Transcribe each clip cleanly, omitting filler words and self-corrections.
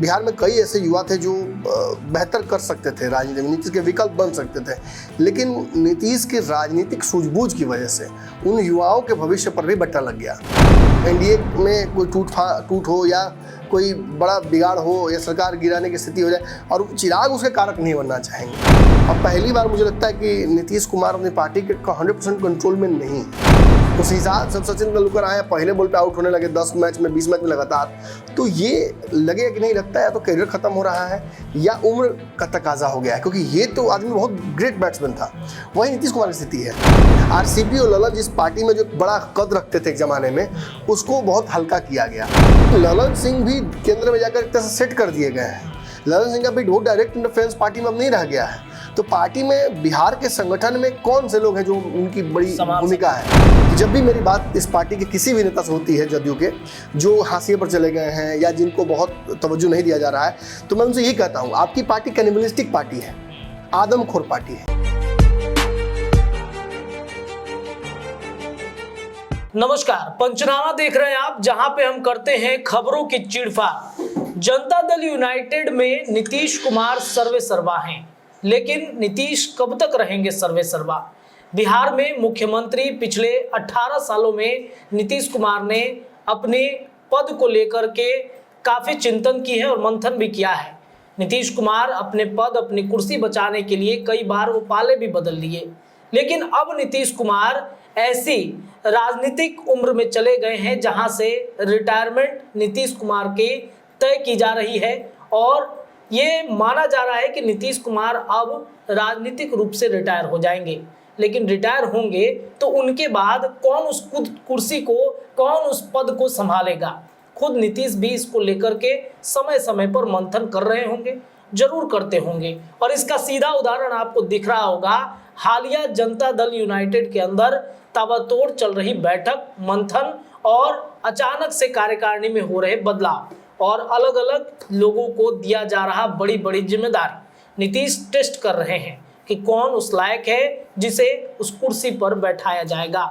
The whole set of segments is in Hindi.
बिहार में कई ऐसे युवा थे जो बेहतर कर सकते थे राजनीति में, नीतीश के विकल्प बन सकते थे, लेकिन नीतीश की राजनीतिक सूझबूझ की वजह से उन युवाओं के भविष्य पर भी बट्टा लग गया। एनडीए में कोई टूट हो या कोई बड़ा बिगाड़ हो या सरकार गिराने की स्थिति हो जाए और चिराग उसके कारक नहीं बनना चाहेंगे। अब पहली बार मुझे लगता है कि नीतीश कुमार अपनी पार्टी के 100% कंट्रोल में नहीं। उस हिसाब से सचिन तेंदुलकर आए, पहले बॉल पे आउट होने लगे 10 मैच में 20 मैच में लगातार, तो ये लगे कि नहीं लगता है या तो करियर खत्म हो रहा है या उम्र का तकाजा हो गया है, क्योंकि ये तो आदमी बहुत ग्रेट बैट्समैन था। वही नीतीश कुमार की स्थिति है। आरसीपी और ललन जिस पार्टी में जो बड़ा कद रखते थे एक जमाने में, उसको बहुत हल्का किया गया। ललन सिंह भी केंद्र में जाकर एक तरह से सेट कर दिए गए हैं। ललन सिंह का भी डायरेक्ट इंटरफेरेंस पार्टी में अब नहीं रह गया है। तो पार्टी में बिहार के संगठन में कौन से लोग हैं जो उनकी बड़ी भूमिका है। जब भी मेरी बात इस पार्टी के किसी भी नेता से होती है, जदयू के जो हाशिए पर चले गए हैं या जिनको बहुत तवज्जो नहीं दिया जा रहा है, तो मैं उनसे यही कहता हूँ, आपकी पार्टी कैनिबलिस्टिक पार्टी है, आदमखोर पार्टी है। नमस्कार, पंचनामा देख रहे हैं आप, जहां पे हम करते हैं खबरों की चीड़फाड़। जनता दल यूनाइटेड में नीतीश कुमार सर्वे सर्वा हैं, लेकिन नीतीश कब तक रहेंगे सर्वे सर्वा? बिहार में मुख्यमंत्री पिछले 18 सालों में नीतीश कुमार ने अपने पद को लेकर के काफी चिंतन की है और मंथन भी किया है। नीतीश कुमार अपने पद, अपनी कुर्सी बचाने के लिए कई बार वो पाले भी बदल लिए, लेकिन अब नीतीश कुमार ऐसी राजनीतिक उम्र में चले गए हैं जहां से रिटायरमेंट नीतीश कुमार की तय की जा रही है और ये माना जा रहा है कि नीतीश कुमार अब राजनीतिक रूप से रिटायर हो जाएंगे। लेकिन रिटायर होंगे तो उनके बाद कौन उस कुर्सी को, कौन उस पद को संभालेगा? खुद नीतीश भी इसको लेकर के समय समय पर मंथन कर रहे होंगे, जरूर करते होंगे। और इसका सीधा उदाहरण आपको दिख रहा होगा, हालिया जनता दल यूनाइटेड के अंदर ताबड़तोड़ चल रही बैठक, मंथन और अचानक से कार्यकारिणी में हो रहे बदलाव और अलग अलग लोगों को दिया जा रहा बड़ी बड़ी जिम्मेदारी। नीतीश टेस्ट कर रहे हैं कि कौन उस लायक है जिसे उस कुर्सी पर बैठाया जाएगा।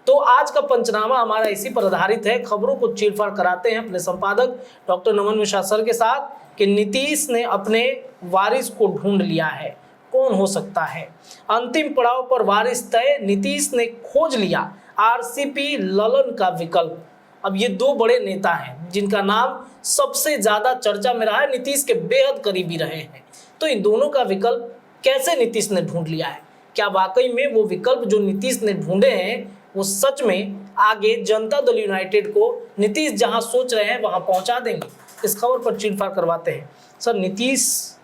तो आज का पंचनामा हमारा इसी पर आधारित है। खबरों को चीरफाड़ कराते हैं अपने संपादक डॉक्टर नमन मिश्रा सर के साथ कि नीतीश ने अपने वारिस को ढूंढ लिया है। कौन हो सकता है? अंतिम पड़ाव पर वारिस तय, नीतीश ने खोज लिया आरसीपी ललन का विकल्प। अब ये दो बड़े नेता हैं जिनका नाम सबसे ज्यादा चर्चा में रहा है, नीतीश के बेहद करीबी रहे हैं। तो इन दोनों का विकल्प कैसे नीतीश ने ढूंढ लिया है? क्या वाकई में वो विकल्प जो नीतीश ने ढूंढे हैं वो सच में आगे जनता दल यूनाइटेड को नीतीश जहां सोच रहे हैं वहां पहुंचा देंगे? इस खबर पर चीरफाड़ करवाते हैं। सर, नीतीश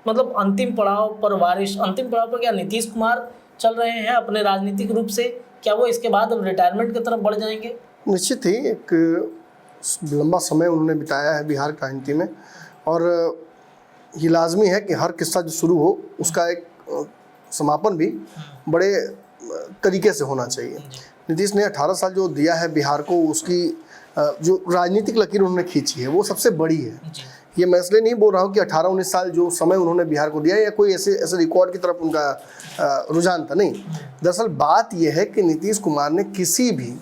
मतलब अंतिम पड़ाव पर वारिस, अंतिम पड़ाव पर क्या नीतीश कुमार चल रहे हैं अपने राजनीतिक रूप से? क्या वो इसके बाद अब रिटायरमेंट की तरफ बढ़ जाएंगे? निश्चित ही एक लंबा समय उन्होंने बिताया है बिहार राजनीति में और ये लाजमी है कि हर किस्सा जो शुरू हो उसका एक समापन भी बड़े तरीके से होना चाहिए। नीतीश ने 18 साल जो दिया है बिहार को, उसकी जो राजनीतिक लकीर उन्होंने खींची है वो सबसे बड़ी है। ये मैं इसलिए नहीं बोल रहा हूँ कि 18-19 साल जो समय उन्होंने बिहार को दिया या कोई ऐसे रिकॉर्ड की तरफ उनका रुझान था, नहीं। दरअसल बात यह है कि नीतीश कुमार ने किसी भी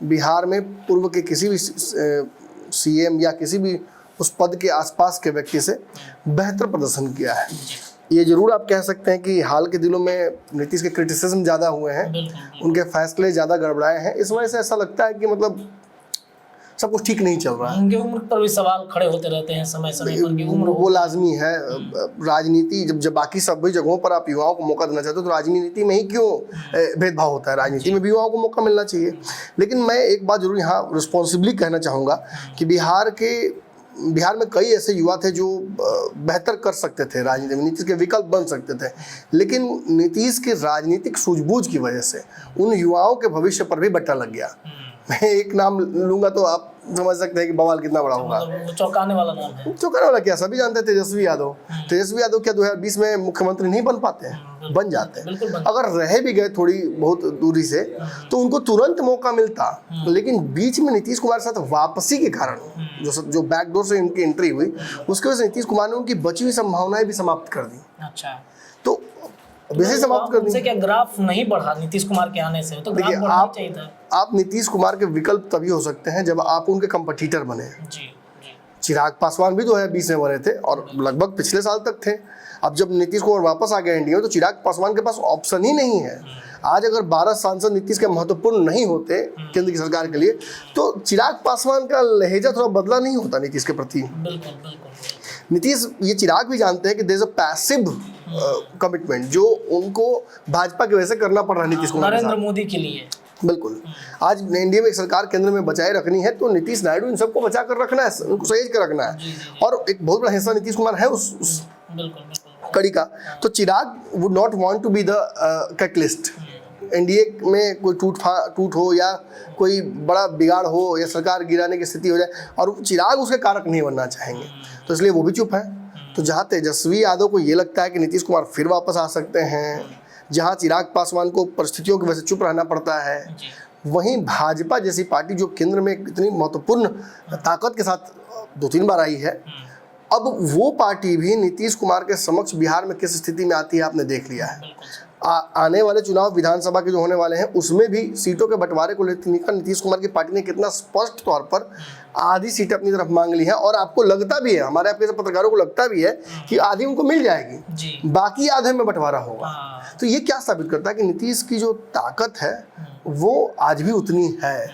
बिहार में पूर्व के किसी भी सीएम या किसी भी उस पद के आसपास के व्यक्ति से बेहतर प्रदर्शन किया है। ये जरूर आप कह सकते हैं कि हाल के दिनों में नीतीश के क्रिटिसिज्म ज़्यादा हुए हैं, उनके फैसले ज़्यादा गड़बड़ाए हैं। इस वजह से ऐसा लगता है कि मतलब सब कुछ ठीक नहीं चल रहा है। उनके उम्र पर भी सवाल खड़े होते रहते हैं समय समय पर कि उम्र वो लाजमी है। राजनीति जब बाकी सभी जगहों पर आप युवाओं को मौका देना चाहते हो तो राजनीति में ही क्यों भेदभाव होता है? राजनीति में भी युवाओं को मौका मिलना चाहिए। लेकिन मैं एक बात जरूर यहाँ रिस्पॉन्सिबली कहना चाहूँगा कि बिहार में कई ऐसे युवा थे जो बेहतर कर सकते थे राजनीति में, नीतीश के विकल्प बन सकते थे, लेकिन नीतीश की राजनीतिक सूझबूझ की वजह से उन युवाओं के भविष्य पर भी बट्टा लग गया। मैं एक नाम लूंगा तो आप समझ सकते हैं कि बवाल कितना बड़ा होगा। चौंकाने वाला नाम है। चौंकाने वाला क्या, सभी जानते हैं, तेजस्वी यादव। तेजस्वी यादव क्या 2020 में मुख्यमंत्री नहीं बन पाते हैं? बन जाते हैं। अगर रह भी गए थोड़ी बहुत दूरी से तो उनको तुरंत मौका मिलता, लेकिन बीच में नीतीश कुमार के साथ वापसी के कारण जो बैकडोर से इनकी एंट्री हुई, उसकी वजह से नीतीश कुमार ने उनकी बची हुई संभावनाएं भी समाप्त कर दी। अच्छा, तो वैसे समाप्त कर दी। क्या ग्राफ नहीं बढ़ा नीतीश कुमार के आने से? तो ग्राफ बढ़ना चाहिए था। आप नीतीश कुमार के विकल्प तभी हो सकते हैं जब आप उनके कंपटीटर बने। चिराग पासवान भी 2020 में बने थे और लगभग पिछले साल तक थे। अब जब नीतीश कुमार वापस आ गए एनडीए में तो चिराग पासवान के पास ऑप्शन ही नहीं है। आज अगर 12 सांसद नीतीश के महत्वपूर्ण नहीं होते केंद्र की सरकार के लिए तो चिराग पासवान का लहजा थोड़ा बदला नहीं होता नीतीश के प्रति। बिल्कुल बिल्कुल। नीतीश, ये चिराग भी जानते हैं कि there is a passive commitment जो उनको भाजपा की वजह से करना पड़ रहा है नीतीश कुमार के नरेंद्र साथ। मोदी के लिए बिल्कुल, आज एनडीए में एक सरकार केंद्र में बचाए रखनी है तो नीतीश नायडू इन सबको बचा कर रखना है, उनको सहेज कर रखना है। और एक बहुत बड़ा हिस्सा नीतीश कुमार है उस बिल्कुल कड़ी का। तो Chirag would not want to be the catalyst. NDA में कोई टूट हो या कोई बड़ा बिगाड़ हो या सरकार गिराने की स्थिति हो जाए और चिराग उसके कारक नहीं बनना चाहेंगे, तो इसलिए वो भी चुप है। तो जहाँ तेजस्वी यादव को ये लगता है कि नीतीश कुमार फिर वापस आ सकते हैं, जहाँ चिराग पासवान को परिस्थितियों की वजह से चुप रहना पड़ता है, वहीं भाजपा जैसी पार्टी जो केंद्र में इतनी महत्वपूर्ण ताकत के साथ 2-3 बार आई है, अब वो पार्टी भी नीतीश कुमार के समक्ष बिहार में किस स्थिति में आती है आपने देख लिया है। आने वाले चुनाव विधानसभा के जो होने वाले हैं उसमें भी सीटों के बंटवारे को लेकर नीतीश कुमार की पार्टी ने कितना स्पष्ट तौर पर आधी सीट अपनी तरफ मांग ली है और आपको लगता भी है, हमारे आपके पत्रकारों को लगता भी है कि आधी उनको मिल जाएगी, बाकी आधे में बंटवारा होगा। तो ये क्या साबित करता है कि नीतीश की जो ताकत है वो आज भी उतनी है,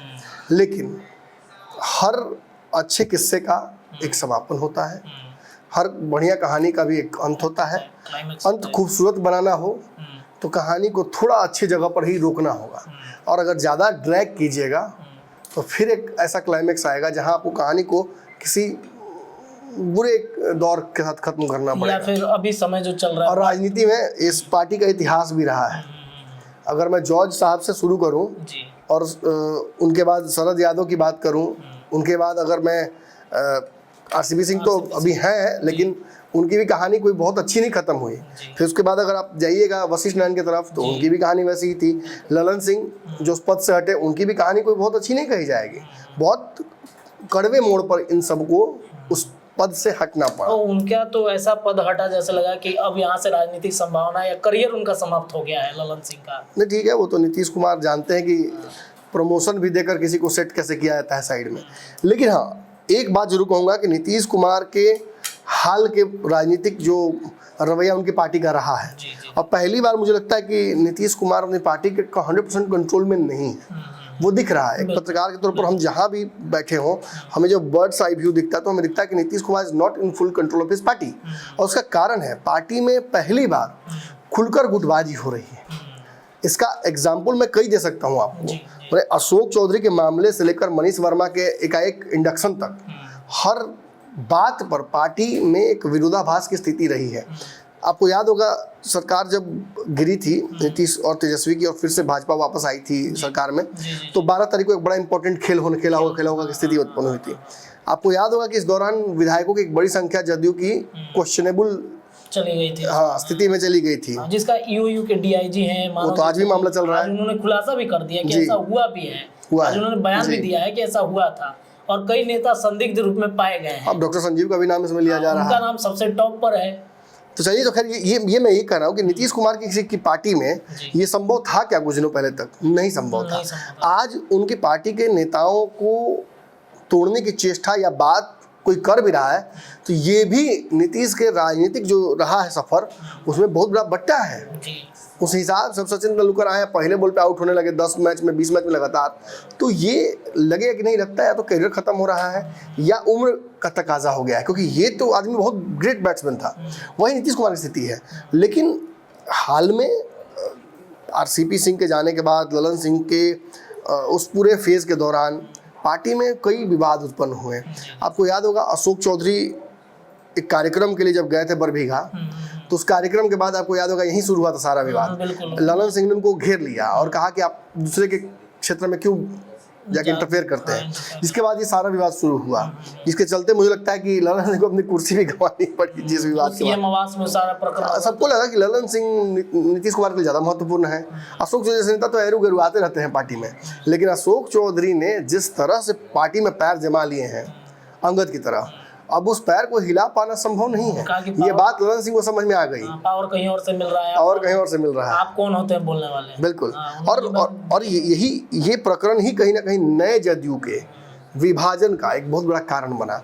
लेकिन हर अच्छे किस्से का एक समापन होता है, हर बढ़िया कहानी का भी एक अंत होता है। अंत खूबसूरत बनाना हो तो कहानी को थोड़ा अच्छी जगह पर ही रोकना होगा, और अगर ज़्यादा ड्रैग कीजिएगा तो फिर एक ऐसा क्लाइमेक्स आएगा जहां आपको कहानी को किसी बुरे दौर के साथ खत्म करना पड़ेगा। या फिर अभी समय जो चल रहा है और राजनीति में इस पार्टी का इतिहास भी रहा है। अगर मैं जॉर्ज साहब से शुरू करूं और उनके बाद शरद यादव की बात करूं, उनके बाद अगर मैं आरसीपी सिंह तो अभी हैं लेकिन उनकी भी कहानी कोई बहुत अच्छी नहीं खत्म हुई। फिर उसके बाद अगर आप जाइएगा वशिष्ठ नारायण की तरफ तो उनकी भी कहानी वैसी ही थी। ललन सिंह जो उस पद से हटे उनकी भी कहानी कोई बहुत अच्छी नहीं कही जाएगी। बहुत कड़वे मोड़ पर इन सबको उस पद से हटना पड़ा। तो उनका तो ऐसा पद हटा जैसे लगा कि अब यहाँ से राजनीतिक संभावना या करियर उनका समाप्त हो गया है ललन सिंह का। नहीं ठीक है, वो तो नीतीश कुमार जानते हैं कि प्रमोशन भी देकर किसी को सेट कैसे किया जाता है साइड में। लेकिन हाँ, एक बात जरूर कहूँगा कि नीतीश कुमार के हाल के राजनीतिक जो रवैया उनकी पार्टी का रहा है, और पहली बार मुझे लगता है कि नीतीश कुमार अपनी पार्टी के 100% कंट्रोल में नहीं है। वो दिख रहा है एक पत्रकार के तौर पर, हम जहाँ भी बैठे हों हमें जो बर्ड्स आई व्यू दिखता है तो हमें दिखता है कि Nitish Kumar is not in full control of his party. और उसका कारण है पार्टी में पहली बार खुलकर गुटबाजी हो रही है। इसका एग्जाम्पल मैं कई दे सकता हूँ आपको। अशोक चौधरी के मामले से लेकर मनीष वर्मा के एकाएक इंडक्शन तक हर बात पर पार्टी में एक विरोधाभास की स्थिति रही है। आपको याद होगा सरकार जब गिरी थी नीतीश और तेजस्वी की और फिर से भाजपा वापस आई थी सरकार में, तो 12 तारीख को एक बड़ा इंपॉर्टेंट खेला होगा की स्थिति उत्पन्न हुई थी। आपको याद होगा कि इस दौरान विधायकों की एक बड़ी संख्या जदयू की क्वेश्चनेबल चली गई थी, हाँ स्थिति में चली गई थी, जिसका ईओयू के डीआईजी हैं वो तो आज भी मामला चल रहा है। उन्होंने खुलासा भी कर दिया कि ऐसा हुआ भी है, आज उन्होंने बयान भी दिया है कि ऐसा हुआ था और कई नेता संदिग्ध रूप में पाए गए हैं। अब डॉक्टर संजीव का भी नाम इसमें लिया जा रहा है, उनका नाम सबसे टॉप पर है। तो चलिए, तो खैर ये मैं ये कह रहा हूँ कि नीतीश कुमार की किसी की पार्टी में ये संभव था क्या? कुछ दिनों पहले तक नहीं संभव था। आज उनकी पार्टी के नेताओं को तोड़ने की चेष्टा या बात कोई कर भी रहा है तो ये भी नीतीश के राजनीतिक जो रहा है सफर उसमें बहुत बड़ा बट्टा है। उस हिसाब से सचिन तेंदुलकर आए, पहले बॉल पे आउट होने लगे 10 मैच में 20 मैच में लगातार, तो ये लगेगा कि नहीं लगता है तो करियर खत्म हो रहा है या उम्र का तकाजा हो गया है, क्योंकि ये तो आदमी बहुत ग्रेट बैट्समैन था। वही नीतीश कुमार की स्थिति है। लेकिन हाल में आरसीपी सिंह के जाने के बाद, ललन सिंह के उस पूरे फेज के दौरान पार्टी में कई विवाद उत्पन्न हुए। आपको याद होगा अशोक चौधरी एक कार्यक्रम के लिए जब गए थे बरबीघा, तो उस कार्यक्रम के बाद आपको याद होगा यहीं शुरू हुआ था सारा विवाद। ललन सिंह ने उनको घेर लिया और कहा कि आप दूसरे के क्षेत्र में क्यों जाके इंटरफेयर करते हैं, जिसके बाद ये सारा विवाद शुरू हुआ, जिसके चलते मुझे लगता है कि ललन सिंह को अपनी कुर्सी भी गंवानी पड़ी जिस विवाद के बाद। सबको लगा कि ललन सिंह नीतीश कुमार के लिए ज़्यादा महत्वपूर्ण है। अशोक चौधरी जैसे नेता तो एरू गरू आते रहते हैं पार्टी में, लेकिन अशोक चौधरी ने जिस तरह से पार्टी में पैर जमा लिए हैं अंगद की तरह, अब उस पैर को हिला पाना संभव नहीं है। ये बात ललन सिंह को समझ में आ गई। पावर कहीं और से मिल रहा है, और कहीं और से मिल रहा है। आप कौन होते हैं बोलने वाले? बिल्कुल। और ये प्रकरण ही कहीं ना कहीं नए जदयू के विभाजन का एक बहुत बड़ा कारण बना।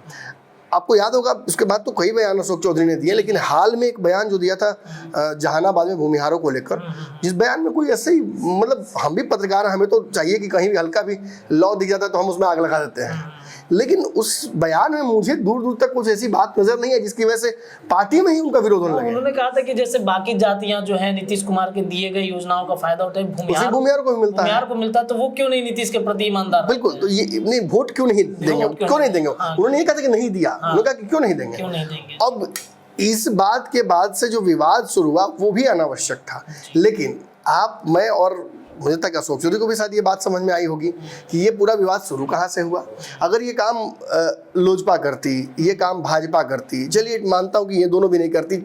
आपको याद होगा उसके बाद तो कई बयान अशोक चौधरी ने दिए, लेकिन हाल में एक बयान जो दिया था जहानाबाद में भूमिहारों को लेकर, जिस बयान में कोई ऐसे ही, मतलब हम भी पत्रकार हैं, हमें तो चाहिए कि कहीं भी हल्का भी लॉ दिख जाता है तो हम उसमें आग लगा देते हैं, लेकिन उस बयान में मुझे दूर दूर तक कुछ ऐसी बात नजर नहीं है जिसकी वजह से पार्टी में ही उनका विरोध होने लगे। उन्होंने कहा था कि जैसे बाकी जातियां जो है नीतीश कुमार के दिए गए योजनाओं का फायदा उठाए, भूमिहार को भी मिलता है, भूमिहार को मिलता है, तो वो क्यों नहीं नीतीश के प्रति ईमानदार? बिल्कुल, तो ये नहीं, वोट क्यों नहीं देंगे, क्यों नहीं देंगे? उन्होंने ये कहा था कि नहीं दिया, उन्होंने कहा कि क्यों नहीं देंगे। अब इस बात के बाद से जो विवाद शुरू हुआ वो भी अनावश्यक था, लेकिन आप, मैं और मुझे तक अशोक चौधरी को भी शायद ये बात समझ में आई होगी कि ये पूरा विवाद शुरू कहाँ से हुआ। अगर ये काम लोजपा करती, ये काम भाजपा करती, चलिए मानता हूँ कि ये दोनों भी नहीं करती,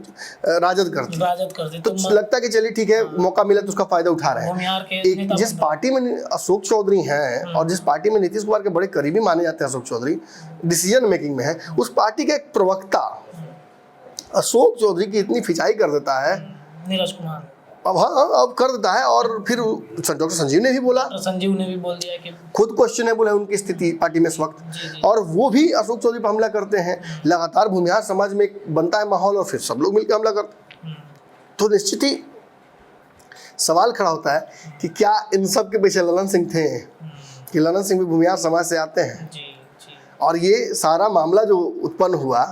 राजद करती तो लगता है कि चलिए ठीक है, मौका मिला तो उसका फायदा उठा रहे हैं। जिस पार्टी में अशोक चौधरी हैं और जिस पार्टी में नीतीश कुमार के बड़े करीबी माने जाते हैं अशोक चौधरी, डिसीजन मेकिंग में है, उस पार्टी का एक प्रवक्ता अशोक चौधरी की इतनी खिंचाई कर देता है, नीरज कुमार, अब कर देता है। और फिर डॉक्टर संजीव ने भी बोल दिया कि खुद क्वेश्चनेबल है उनकी स्थिति पार्टी में इस वक्त, और वो भी अशोक चौधरी पर हमला करते हैं। लगातार भूमिहार समाज में बनता है माहौल और फिर सब लोग मिलकर हमला करते हैं, तो निश्चित ही सवाल खड़ा होता है कि क्या इन सब के पीछे ललन सिंह थे, कि ललन सिंह भी भूमिहार समाज से आते हैं। और ये सारा मामला जो उत्पन्न हुआ,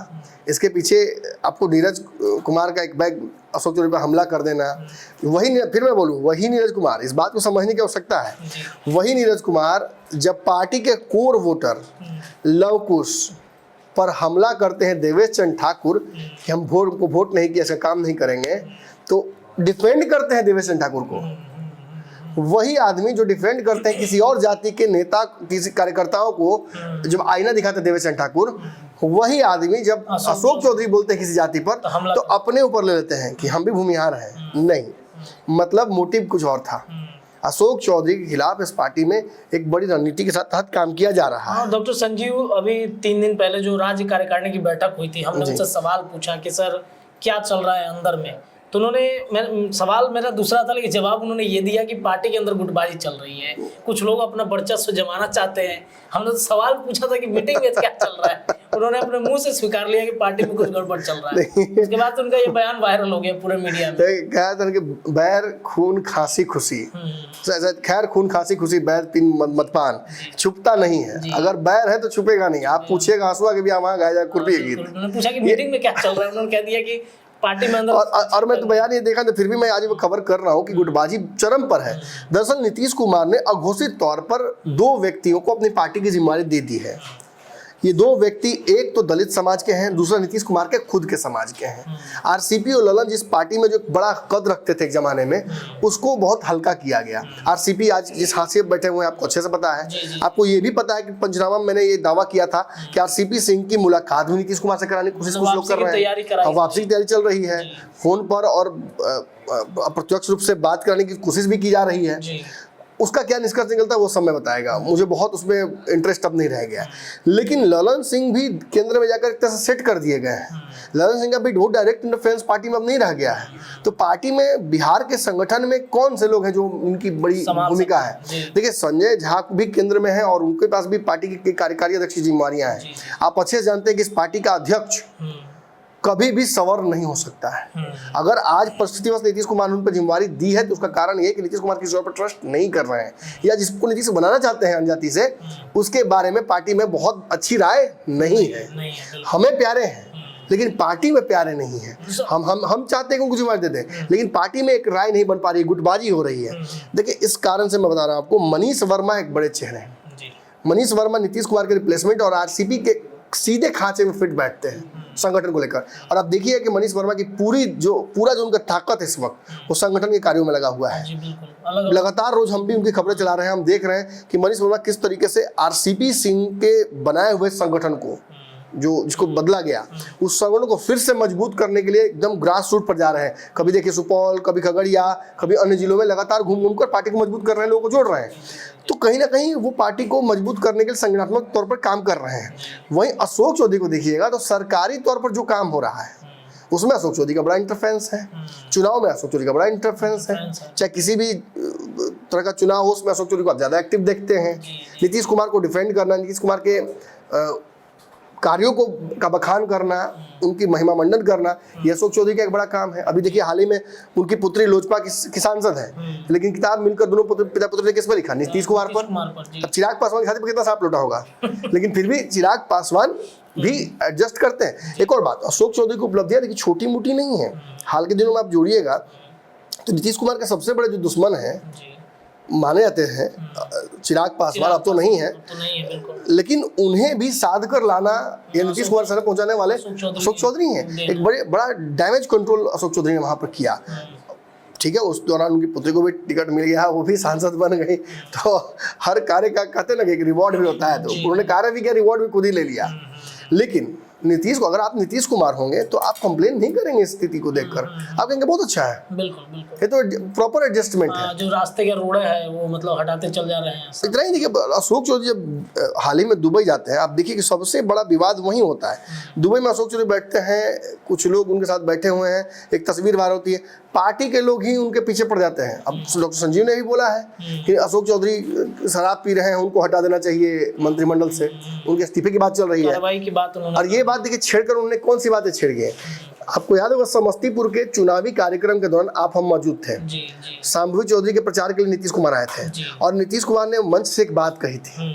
इसके पीछे आपको नीरज कुमार का एक बैग अशोक चौधरी पर हमला कर देना, फिर मैं बोलूँ वही नीरज कुमार, इस बात को समझने की आवश्यकता है, वही नीरज कुमार जब पार्टी के कोर वोटर लव कुश पर हमला करते हैं देवेश चंद्र ठाकुर कि हम वोट नहीं किया, इसका काम नहीं करेंगे, तो डिफेंड करते हैं देवेश चंद्र ठाकुर को। वही आदमी जो डिफेंड करते हैं किसी और जाति के नेता, किसी कार्यकर्ताओं को जब आईना दिखाते हैं देवेश चंद्र ठाकुर, वही आदमी जब अशोक चौधरी बोलते हैं किसी जाति पर तो अपने ऊपर ले लेते हैं कि हम भी भूमिहार हैं। नहीं, मतलब मोटिव कुछ और था। अशोक चौधरी के खिलाफ इस पार्टी में एक बड़ी रणनीति के साथ काम किया जा रहा है। डॉक्टर संजीव, अभी 3 दिन पहले जो राज्य कार्यकारिणी की बैठक हुई थी, हमने उनसे सवाल पूछा कि सर क्या चल रहा है अंदर में, तो उन्होंने सवाल मेरा दूसरा था, लेकिन जवाब उन्होंने ये दिया कि पार्टी के अंदर गुटबाजी चल रही है, कुछ लोग अपना वर्चस्व जमाना चाहते हैं। हमने तो सवाल पूछा था कि मीटिंग में क्या चल रहा है, उन्होंने अपने मुंह से स्वीकार लिया कि पार्टी में कुछ गड़बड़ चल रहा है। उसके बाद उनका ये बयान वायरल हो गया पूरे मीडिया में। कहा था कि बैर खून खांसी खुशी, खैर खून खांसी खुशी बैर तीन मदपान, छुपता नहीं है। अगर बैर है तो छुपेगा नहीं, आप पूछिएगा आंसुआ के भी वहाँ गाया जाए कुर्पी गीत। उन्होंने पूछा कि मीटिंग में क्या चल रहा है, उन्होंने कह दिया कि पार्टी में अंदर, और मैं तो बयान ये देखा तो फिर भी मैं आज वो खबर कर रहा हूँ कि गुटबाजी चरम पर है। दरअसल नीतीश कुमार ने अघोषित तौर पर 2 व्यक्तियों को अपनी पार्टी की जिम्मेदारी दे दी है। ये 2 व्यक्ति, एक तो दलित समाज के हैं, दूसरा नीतीश कुमार के खुद के समाज के हैं। आरसीपी और ललन जिस पार्टी में जो बड़ा कद रखते थे एक जमाने में, उसको बहुत हल्का किया गया। आरसीपी आज जिस हाशिए पर बैठे हुए हैं आपको अच्छे से पता है। आपको ये भी पता है कि पंचनामा में मैंने ये दावा किया था कि आरसीपी सिंह की मुलाकात भी नीतीश कुमार से कराने की कोशिश कुछ लोग कर रहे हैं, वापसी की तैयारी चल रही है, फोन पर और अप्रत्यक्ष रूप से बात करने की कोशिश भी की जा रही है। उसका क्या निष्कर्ष निकलता है वो समय बताएगा, मुझे बहुत उसमें इंटरेस्ट अब नहीं रह गया। लेकिन ललन सिंह भी केंद्र में जाकर एक तरह से सेट कर दिए गए हैं। ललन सिंह का भी वो डायरेक्ट इंटरफेरेंस पार्टी में अब नहीं रह गया है। तो पार्टी में, बिहार के संगठन में कौन से लोग हैं जो उनकी बड़ी भूमिका है? देखिए, संजय झा भी केंद्र में है और उनके पास भी पार्टी की कार्यकारी अध्यक्ष की जिम्मेदारियां हैं। आप अच्छे से जानते हैं कि इस पार्टी का अध्यक्ष कभी भी सवर नहीं हो सकता है। अगर आज परिस्थितिवश नीतीश कुमार ने उन पर जिम्मेदारी दी है तो उसका कारण ये है कि नीतीश कुमार किसी और पर ट्रस्ट नहीं कर रहे हैं, या जिसको नीतीश बनाना चाहते हैं अनजाति से, उसके बारे में पार्टी में बहुत अच्छी राय नहीं है। हमें प्यारे हैं लेकिन पार्टी में प्यारे नहीं है। हम चाहते हैं कि उनको जिम्मेदारी दे दें, लेकिन पार्टी में एक राय नहीं बन पा रही, गुटबाजी हो रही है। देखिए, इस कारण से मैं बता रहा हूँ आपको, मनीष वर्मा एक बड़े चेहरे हैं। मनीष वर्मा नीतीश कुमार के रिप्लेसमेंट और आरसीपी के सीधे खांचे में फिट बैठते हैं संगठन को लेकर। और आप देखिए कि मनीष वर्मा की पूरा जो उनका ताकत है इस वक्त, वो संगठन के कार्यों में लगा हुआ है। लगातार रोज हम भी उनकी खबरें चला रहे हैं, हम देख रहे हैं कि मनीष वर्मा किस तरीके से आरसीपी सिंह के बनाए हुए संगठन को, जिसको बदला गया, उस संगठन को फिर से मजबूत करने के लिए एकदम ग्रास रूट पर जा रहे हैं। कभी देखिए सुपौल, कभी खगड़िया, कभी अन्य जिलों में लगातार घूम कर पार्टी को मजबूत कर रहे हैं, लोगों को जोड़ रहे हैं। तो कहीं ना कहीं वो पार्टी को मजबूत करने के लिए संगठनात्मक तौर पर काम कर रहे हैं। वहीं अशोक चौधरी को देखिएगा तो सरकारी तौर पर जो काम हो रहा है उसमें अशोक चौधरी का बड़ा इंटरफेरेंस है। चुनाव में अशोक चौधरी का बड़ा इंटरफेरेंस है। चाहे किसी भी तरह का चुनाव हो, उसमें अशोक चौधरी को आप ज़्यादा एक्टिव देखते हैं। नीतीश कुमार को डिफेंड करना, नीतीश कुमार के कार्यों को का बखान करना, उनकी महिमा मंडन करना, ये अशोक चौधरी का एक बड़ा काम है। अभी देखिए हाल ही में उनकी पुत्री लोजपा की सांसद है, लेकिन किताब मिलकर दोनों पिता पुत्र ने किस पर लिखा? नीतीश कुमार पर। अब चिराग पासवान की छाती पर कितना सांप लौटा होगा, लेकिन फिर भी चिराग पासवान भी एडजस्ट करते हैं। एक और बात, अशोक चौधरी की उपलब्धियां देखिए छोटी मोटी नहीं है। हाल के दिनों में आप जोड़िएगा तो नीतीश कुमार के सबसे बड़े जो दुश्मन है माने जाते हैं चिराग पासवान, अब तो नहीं है, लेकिन उन्हें भी साध कर लाना ये नीतीश कुमार सर पहुंचाने वाले अशोक चौधरी हैं। एक बड़ा डैमेज कंट्रोल अशोक चौधरी ने वहां पर किया। ठीक है, उस दौरान उनकी पुत्री को भी टिकट मिल गया, वो भी सांसद बन गई। तो हर कार्य का कहते ना कि रिवॉर्ड भी होता है, तो उन्होंने कार्य भी किया, रिवॉर्ड भी खुद ही ले लिया। लेकिन नीतीश को, अगर आप नीतीश कुमार होंगे तो आप कंप्लेन नहीं करेंगे इस स्थिति को देखकर, आप कहेंगे बहुत अच्छा है। बिल्कुल बिल्कुल, ये तो प्रॉपर एडजस्टमेंट है। जो रास्ते के रोड़े हैं वो मतलब हटाते चल जा रहे हैं। इतना ही देखिए, अशोक चौधरी जब हाल ही में दुबई जाते हैं, आप देखिए कि सबसे बड़ा विवाद वहीं होता है। दुबई में अशोक चौधरी बैठते हैं, कुछ लोग उनके साथ बैठे हुए हैं, एक तस्वीर वायरल होती है, पार्टी के लोग ही उनके पीछे पड़ जाते हैं। अब डॉक्टर संजीव ने भी बोला है कि अशोक चौधरी शराब पी रहे हैं, उनको हटा देना चाहिए मंत्रिमंडल से, उनके इस्तीफे की बात चल रही है। की बात और ये बात देखिए छेड़कर उन्होंने कौन सी बातें छेड़ गए। आपको याद होगा समस्तीपुर के चुनावी कार्यक्रम के दौरान आप हम मौजूद थे, शांभवी चौधरी के प्रचार के लिए नीतीश कुमार आए थे, और नीतीश कुमार ने मंच से एक बात कही थी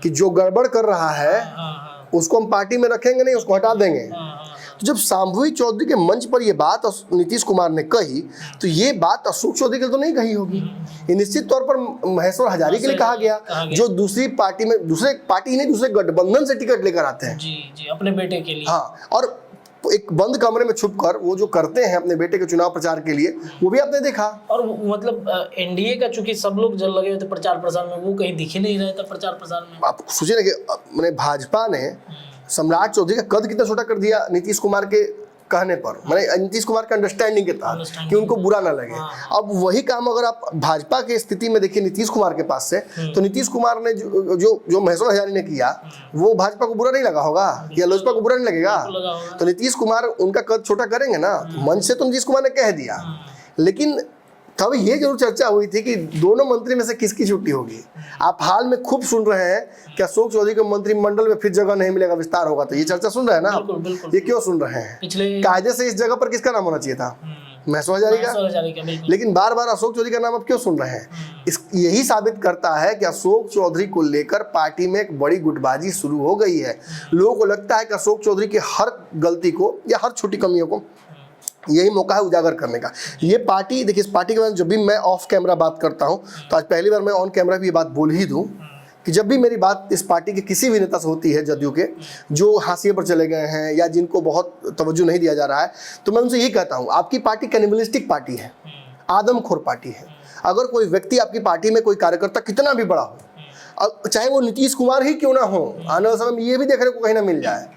कि जो गड़बड़ कर रहा है उसको हम पार्टी में रखेंगे नहीं, उसको हटा देंगे। तो जब शांभवी चौधरी के मंच पर ये बात नीतीश कुमार ने कही, तो ये बात अशोक चौधरी के लिए तो नहीं कही होगी, ये निश्चित तौर पर महेश्वर हजारी के लिए कहा गया, जो दूसरी पार्टी में, दूसरे पार्टी नहीं दूसरे गठबंधन से टिकट लेकर आते हैं जी अपने बेटे के लिए। हाँ, और एक बंद कमरे में छुपकर वो जो करते हैं अपने बेटे के चुनाव प्रचार के लिए, वो भी आपने देखा। और मतलब एनडीए का चूंकि सब लोग जल लगे हुए थे प्रचार प्रसार में, वो कहीं दिख ही नहीं रहे थे प्रचार प्रसार में। आप सोचिए ना कि मैंने भाजपा ने सम्राट चौधरी का कद कितना छोटा कर दिया नीतीश कुमार के कहने पर, मैंने नीतीश कुमार का अंडरस्टैंडिंग के तहत कि उनको बुरा ना लगे। अब वही काम अगर आप भाजपा की स्थिति में देखिए नीतीश कुमार के पास से, तो नीतीश कुमार ने जो महेश्वर हजारी ने किया वो भाजपा को बुरा नहीं लगा होगा, या लोजपा को बुरा नहीं लगेगा। तो नीतीश कुमार उनका कद छोटा करेंगे ना, मंच से तो नीतीश कुमार ने कह दिया। लेकिन तब ये जरूर चर्चा हुई थी कि दोनों मंत्री में से किसकी छुट्टी होगी। आप हाल में खूब सुन रहे हैं कि अशोक चौधरी के मंत्रिमंडल में फिर जगह नहीं मिलेगा, विस्तार होगा, तो ये चर्चा सुन रहे हैं ना। बिल्कुल, बिल्कुल। ये क्यों सुन रहे हैं? कायदे से इस जगह पर किसका नाम होना चाहिए था? महेश्वर हजारी का। लेकिन बार बार अशोक चौधरी का नाम अब क्यों सुन रहे हैं? यही साबित करता है कि अशोक चौधरी को लेकर पार्टी में एक बड़ी गुटबाजी शुरू हो गई है। लोगों को लगता है कि अशोक चौधरी की हर गलती को या हर छोटी कमियों को यही मौका है उजागर करने का। ये पार्टी देखिए, इस पार्टी के बारे में जब भी मैं ऑफ कैमरा बात करता हूं, तो आज पहली बार मैं ऑन कैमरा भी ये बात बोल ही दूं कि जब भी मेरी बात इस पार्टी के किसी भी नेता से होती है, जदयू के जो हाशिए पर चले गए हैं या जिनको बहुत तवज्जो नहीं दिया जा रहा है, तो मैं उनसे यही कहता हूं, आपकी पार्टी कैनिबलिस्टिक पार्टी है, आदमखोर पार्टी है। अगर कोई व्यक्ति आपकी पार्टी में, कोई कार्यकर्ता कितना भी बड़ा हो, चाहे वो नीतीश कुमार ही क्यों ना हो, आने वाले समय में ये भी देखने को कहीं ना मिल जाए।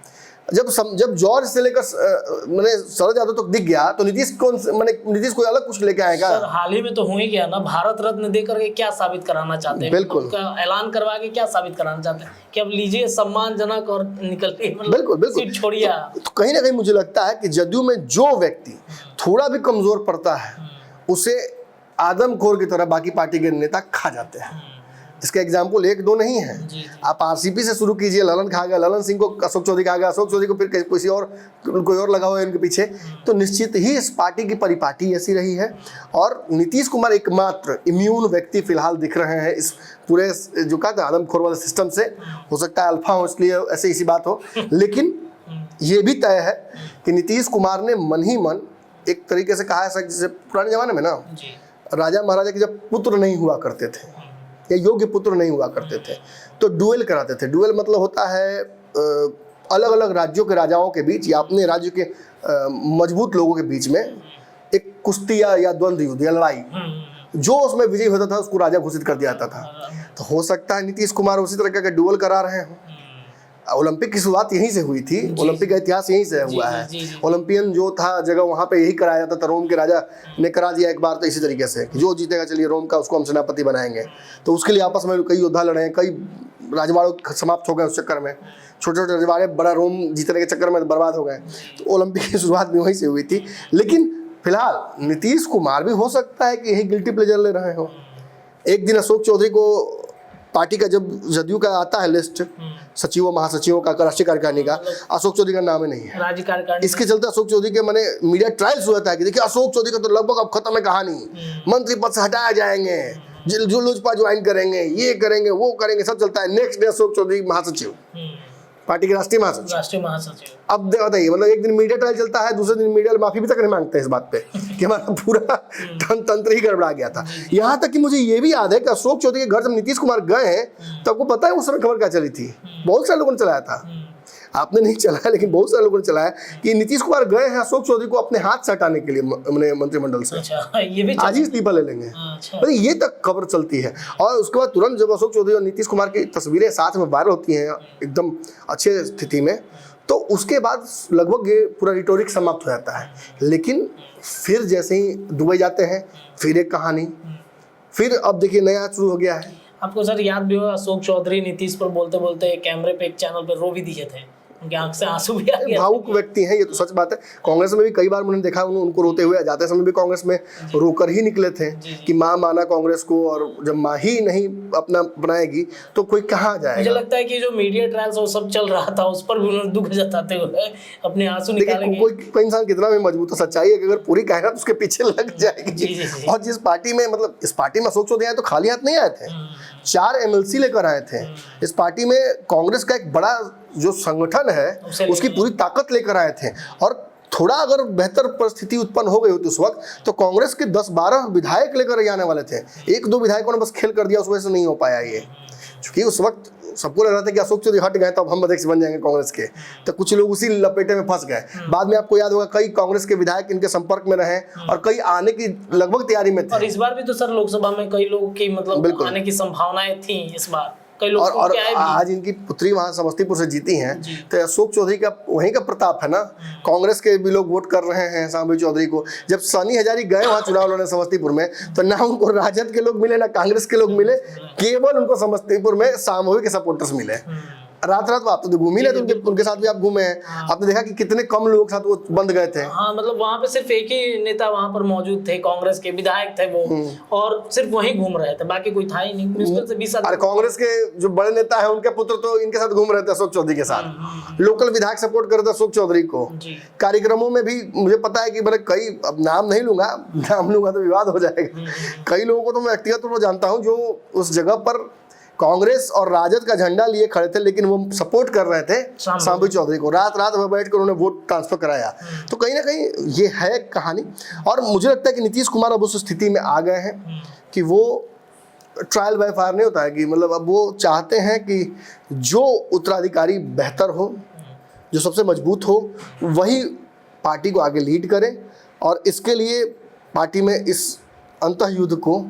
जब जॉर्ज से लेकर मैंने शरद यादव तक दिख गया, तो नीतीश नीतीश कोई अलग कुछ लेके आएगा। सर हाल ही में तो हो ही गया ना, भारत रत्न दे करके क्या साबित कराना चाहते हैं? बिल्कुल, ऐलान करवा के क्या साबित कराना चाहते हैं कि अब लीजिए सम्मानजनक और निकल के, बिल्कुल बिल्कुल छोड़िए। तो कहीं ना कहीं मुझे लगता है कि जदयू में जो व्यक्ति थोड़ा भी कमजोर पड़ता है, उसे आदमखोर की तरह बाकी पार्टी के नेता खा जाते हैं। इसके एग्जाम्पल एक दो नहीं है। आप आरसीपी से शुरू कीजिए, ललन खा गया, ललन सिंह को अशोक चौधरी खा गया, अशोक चौधरी को फिर कोई और लगा हुआ है इनके पीछे। तो निश्चित ही इस पार्टी की परिपाटी ऐसी रही है, और नीतीश कुमार एकमात्र इम्यून व्यक्ति फिलहाल दिख रहे हैं इस पूरे जो कहते हैं आदमखोर वाले सिस्टम से। हो सकता है अल्फा हो इसलिए ऐसे इसी बात हो, लेकिन ये भी तय है कि नीतीश कुमार ने मन ही मन एक तरीके से कहा है, जैसे पुराने जमाने में ना राजा महाराजा के जब पुत्र नहीं हुआ करते थे या योग्य पुत्र नहीं हुआ करते थे, तो डुएल कराते थे। डुएल मतलब होता है अलग अलग राज्यों के राजाओं के बीच या अपने राज्य के मजबूत लोगों के बीच में एक कुश्ती या द्वंद्व युद्ध या लड़ाई, जो उसमें विजयी होता था उसको राजा घोषित कर दिया जाता था। तो हो सकता है नीतीश कुमार उसी तरह का डुएल करा रहे हैं। ओलंपिक की शुरुआत यहीं से हुई थी, ओलंपिक का इतिहास यहीं से हुआ है। ओलंपियन जो था जगह वहाँ पे यही कराया जाता था, रोम के राजा ने करा दिया एक बार, तो इसी तरीके से कि जो जीतेगा चलिए रोम का उसको हम सेनापति बनाएंगे। तो उसके लिए आपस में कई योद्धा लड़े हैं, कई राजवाड़े समाप्त हो गए उस चक्कर में, छोटे छोटे रजवाड़े बड़ा रोम जीतने के चक्कर में बर्बाद हो गए। तो ओलंपिक की शुरुआत भी वहीं से हुई थी। लेकिन फिलहाल नीतीश कुमार भी हो सकता है कि यही गिल्टी प्लेजर ले रहे हो। एक दिन अशोक चौधरी को पार्टी का जब जदयू का आता है लिस्ट सचिवों महासचिवों का राष्ट्रीय कार्यकारिणी का, अशोक चौधरी का नाम ही नहीं है राज्य कार्यकारिणी। इसके चलते अशोक चौधरी के मैंने मीडिया ट्रायल्स हुआ था कि देखिए अशोक चौधरी का तो लगभग अब खत्म है कहानी, मंत्री पद से हटाया जाएंगे, जो लोजपा ज्वाइन करेंगे, ये करेंगे वो करेंगे, सब चलता है। नेक्स्ट डे अशोक चौधरी महासचिव, पार्टी के राष्ट्रीय महासचिव। अब बताइए, मतलब एक दिन मीडिया ट्रायल चलता है, दूसरे दिन मीडिया माफी भी तक नहीं मांगते इस बात पे कि हमारा पूरा तंत्र ही गड़बड़ा गया था। यहाँ तक कि मुझे ये भी याद है कि अशोक चौधरी के घर जब नीतीश कुमार गए हैं तो आपको पता है उस समय खबर क्या चली थी, बहुत सारे लोगों ने चलाया था, आपने नहीं चलाया लेकिन बहुत सारे लोगों ने चलाया कि नीतीश कुमार गए हैं अशोक चौधरी को अपने हाथ से हटाने के लिए मंत्रिमंडल से। अच्छा, ये भी आज ही इस्तीफा ले लेंगे। अच्छा। ये तक खबर चलती है और उसके बाद तुरंत जब अशोक चौधरी और नीतीश कुमार की तस्वीरें साथ में वायरल होती हैं एकदम अच्छे स्थिति में, तो उसके बाद लगभग ये पूरा रिटोरिक समाप्त हो जाता है। लेकिन फिर जैसे ही दुबई जाते हैं फिर एक कहानी, फिर अब देखिए नया शुरू हो गया है। आपको सर याद भी होगा अशोक चौधरी नीतीश पर बोलते बोलते कैमरे पे एक चैनल पे रो भी दिए थे, उनके आंख से आंसू भी आ गया। भावुक व्यक्ति हैं, ये तो सच बात है। कांग्रेस में भी कई बार मैंने देखा उनको रोते हुए, जाते समय भी कांग्रेस में रोकर ही निकले थे कि माँ माना कांग्रेस को, और जब माँ ही नहीं अपना बनाएगी तो कोई कहाँ जाएगा। मुझे लगता है कि जो मीडिया ट्रायल्स वो सब चल रहा था उस पर भी उन्होंने दुख जताते हुए अपने आंसू निकालेंगे। कोई इंसान कितना भी मजबूत है, सच्चाई है कि अगर पूरी कायनात उसके पीछे लग जाएगी। और जिस पार्टी में, मतलब इस पार्टी में अशोक चौधरी आए तो खाली हाथ नहीं आए थे, 4 MLC लेकर आए थे। इस पार्टी में कांग्रेस का एक बड़ा जो संगठन है उसकी पूरी ताकत लेकर आए थे। और थोड़ा अगर बेहतर परिस्थिति उत्पन्न हो गई होती उस वक्त तो कांग्रेस के 10-12 विधायक लेकर आने वाले थे। 1-2 विधायकों ने बस खेल कर दिया, उस वजह से नहीं हो पाया ये, क्योंकि उस वक्त सबको लग रहा था कि अशोक चौधरी हट गए तो अब हम अध्यक्ष बन जाएंगे कांग्रेस के, तो कुछ लोग उसी लपेटे में फंस गए। बाद में आपको याद होगा कई कांग्रेस के विधायक इनके संपर्क में रहे और कई आने की लगभग तैयारी में थे। और इस बार भी तो सर लोकसभा में कई लोगों की मतलब आने की संभावनाएं थी इस बार, कई लोग और आज इनकी पुत्री वहां समस्तीपुर से जीती हैं, तो अशोक चौधरी का वहीं का प्रताप है ना। कांग्रेस के भी लोग वोट कर रहे हैं शांभवी चौधरी को। जब सनी हजारी गए वहां चुनाव लड़ने समस्तीपुर में तो ना उनको राजद के लोग मिले ना कांग्रेस के लोग मिले, केवल उनको समस्तीपुर में शांभवी के सपोर्टर्स मिले। रात आप तो घूम ही ले, तो उनके साथ भी आप घूमे हैं, आपने देखा कि कितने कम लोगों के साथ वो बंद गए थे। हाँ, मतलब वहाँ पे सिर्फ एक ही नेता वहाँ पर मौजूद थे, कांग्रेस के विधायक थे वो, और सिर्फ वही घूम रहे थे, बाकी कोई था ही नहीं। मुश्किल से 20 अरे कांग्रेस के जो बड़े नेता है उनके पुत्र तो इनके साथ घूम रहे थे अशोक चौधरी के साथ। लोकल विधायक सपोर्ट करते अशोक चौधरी को। कार्यक्रमों में भी मुझे पता है कि मैंने कई, अब नाम नहीं लूंगा, नाम लूंगा तो विवाद हो जाएगा, कई लोगों को तो मैं व्यक्तिगत रूप में जानता हूँ जो उस जगह पर कांग्रेस और राजद का झंडा लिए खड़े थे, लेकिन वो सपोर्ट कर रहे थे शांभवी चौधरी को। रात में बैठ कर उन्होंने वोट ट्रांसफर कराया। तो कहीं ना कहीं ये है कहानी। और मुझे लगता है कि नीतीश कुमार अब उस स्थिति में आ गए हैं कि वो ट्रायल बाय फायर नहीं होता है, कि मतलब अब वो चाहते हैं कि जो उत्तराधिकारी बेहतर हो, जो सबसे मजबूत हो, वही पार्टी को आगे लीड करे। और इसके लिए पार्टी में इस अंतःयुद्ध को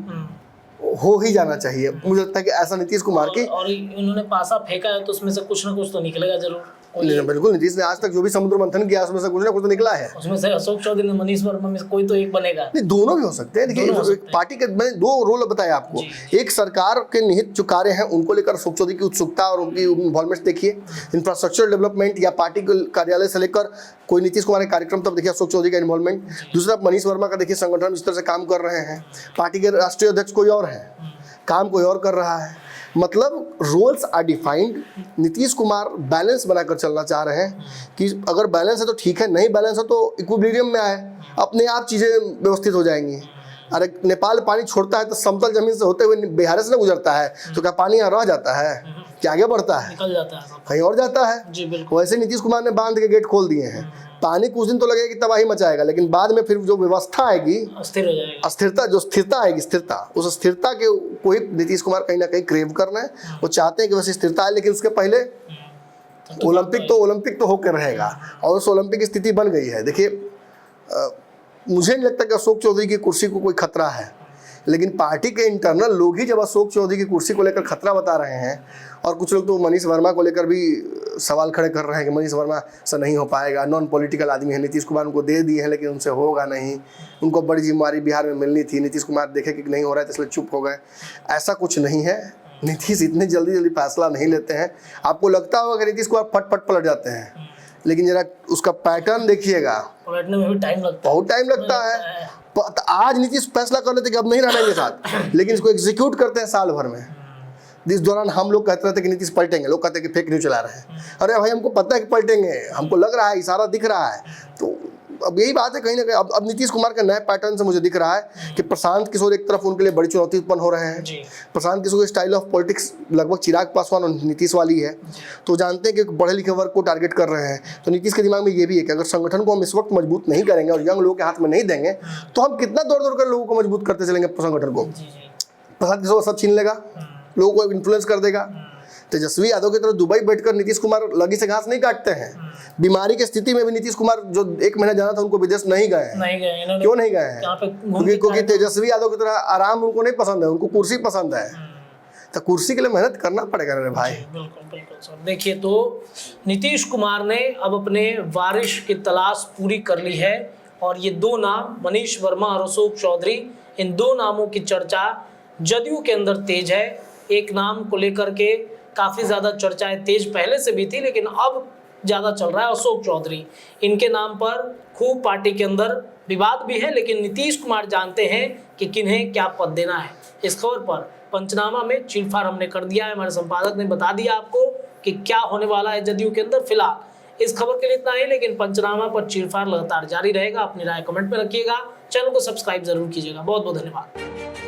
हो ही जाना चाहिए। मुझे लगता है कि ऐसा नीतीश कुमार की, और उन्होंने पासा फेंका है तो उसमें से कुछ ना कुछ तो निकलेगा जरूर। बिल्कुल, नीतीश ने आज तक जो भी समुद्र मंथन किया उसमें से कुछ ना कुछ तो निकला है। उसमें से अशोक चौधरी, मनीष वर्मा में कोई तो एक बनेगा। नहीं, दोनों भी हो सकते हैं। देखिए पार्टी के मैंने 2 रोल बताया आपको। एक सरकार के निहित जो कार्य हैं उनको लेकर अशोक चौधरी की उत्सुकता और उनकी इन्वॉल्वमेंट देखिए, इंफ्रास्ट्रक्चर डेवलपमेंट या पार्टी के कार्यालय से लेकर कोई नीतीश कुमार के कार्यक्रम, तब देखिए अशोक चौधरी का इन्वॉल्वमेंट। दूसरा मनीष वर्मा का देखिए संगठन जिस तरह से काम कर रहे हैं, पार्टी के राष्ट्रीय अध्यक्ष कोई और है, काम कोई और कर रहा है। मतलब roles are defined. Nitish Kumar balance बनाकर चलना चाह रहे हैं कि अगर बैलेंस है तो ठीक है, नहीं बैलेंस है तो इक्विलिब्रियम में आए, अपने आप चीज़ें व्यवस्थित हो जाएंगी। अरे नेपाल पानी छोड़ता है तो समतल जमीन से होते हुए बिहार से ना गुजरता है, तो क्या पानी यहाँ रह जाता है, क्या आगे बढ़ता है, निकल जाता है, कहीं और जाता है। जी बिल्कुल। वैसे नीतीश कुमार ने बांध के गेट खोल दिए हैं। पानी कुछ दिन तो लगेगा कि तबाही मचाएगा, लेकिन बाद में फिर जो व्यवस्था आएगी, अस्थिर हो जाएगी, अस्थिरता, जो स्थिरता आएगी, स्थिरता, उस स्थिरता के कोई नीतीश कुमार कहीं ना कहीं क्रेव कर रहे हैं। वो चाहते हैं कि वैसे स्थिरता है, लेकिन उसके पहले ओलंपिक तो होकर रहेगा, और उस ओलंपिक की स्थिति बन गई है। देखिए मुझे नहीं लगता कि अशोक चौधरी की कुर्सी को कोई खतरा है, लेकिन पार्टी के इंटरनल लोग ही जब अशोक चौधरी की कुर्सी को लेकर खतरा बता रहे हैं, और कुछ लोग तो मनीष वर्मा को लेकर भी सवाल खड़े कर रहे हैं कि मनीष वर्मा से नहीं हो पाएगा, नॉन पॉलिटिकल आदमी है, नीतीश कुमार उनको दे दिए हैं लेकिन उनसे होगा नहीं, उनको बड़ी जिम्मेदारी बिहार में मिलनी थी, नीतीश कुमार देखे कि नहीं हो रहा है तो इसलिए चुप हो गए। ऐसा कुछ नहीं है, नीतीश इतनी जल्दी फैसला नहीं लेते हैं। आपको लगता होगा कि नीतीश कुमार फट पलट जाते हैं, लेकिन जरा उसका पैटर्न देखिएगा, पलटने में भी टाइम लगता है, बहुत टाइम लगता है। आज नीतीश फैसला कर लेते कि अब नहीं रहने के साथ, लेकिन इसको एग्जीक्यूट करते हैं साल भर में। इस दौरान हम लोग कहते रहते कि नीतीश पलटेंगे, लोग कहते हैं कि फेक न्यूज चला रहे हैं। अरे भाई हमको पता है कि पलटेंगे, हमको लग रहा है, इशारा दिख रहा है। तो अब यही बात है कहीं ना कहीं अब नीतीश कुमार का नया पैटर्न से मुझे दिख रहा है कि प्रशांत किशोर एक तरफ उनके लिए बड़ी चुनौती उत्पन्न हो रहे हैं। प्रशांत किशोर की स्टाइल ऑफ पॉलिटिक्स लगभग चिराग पासवान और नीतीश वाली है, तो जानते हैं कि पढ़े लिखे वर्ग को टारगेट कर रहे हैं। तो नीतीश के दिमाग में ये भी है कि अगर संगठन को हम इस वक्त मजबूत नहीं करेंगे और यंग लोगों के हाथ में नहीं देंगे तो हम कितना दौड़ दौड़ कर लोगों को मजबूत करते चलेंगे संगठन को। प्रशांत किशोर सब छीन लेगा, लोगों को इन्फ्लुएंस कर देगा। तेजस्वी यादव की तरह दुबई बैठकर नीतीश कुमार लगी से घास नहीं काटते हैं। बीमारी की स्थिति में भी नीतीश कुमार जो 1 महीना जाना था उनको विदेश नहीं गए हैं। क्यों नहीं गए हैं? क्योंकि तेजस्वी यादव की तरह आराम उनको नहीं पसंद है, उनको कुर्सी पसंद है। तो कुर्सी के लिए मेहनत करना पड़ेगा रे भाई। बिल्कुल बिल्कुल सर। देखिए, तो नीतीश कुमार ने अब अपने वारिस की तलाश पूरी कर ली है और ये 2 नाम मनीष वर्मा और अशोक चौधरी, इन 2 नामों की चर्चा जदयू के अंदर तेज है। एक नाम को लेकर के काफ़ी ज़्यादा चर्चाएं तेज पहले से भी थी, लेकिन अब ज़्यादा चल रहा है अशोक चौधरी। इनके नाम पर खूब पार्टी के अंदर विवाद भी है, लेकिन नीतीश कुमार जानते हैं कि किन्हें क्या पद देना है। इस खबर पर पंचनामा में चीरफाड़ हमने कर दिया है, हमारे संपादक ने बता दिया आपको कि क्या होने वाला है जदयू के अंदर। फिलहाल इस खबर के लिए इतना ही, लेकिन पंचनामा पर चीरफाड़ लगातार जारी रहेगा। अपनी राय कमेंट में रखिएगा, चैनल को सब्सक्राइब जरूर कीजिएगा। बहुत बहुत धन्यवाद।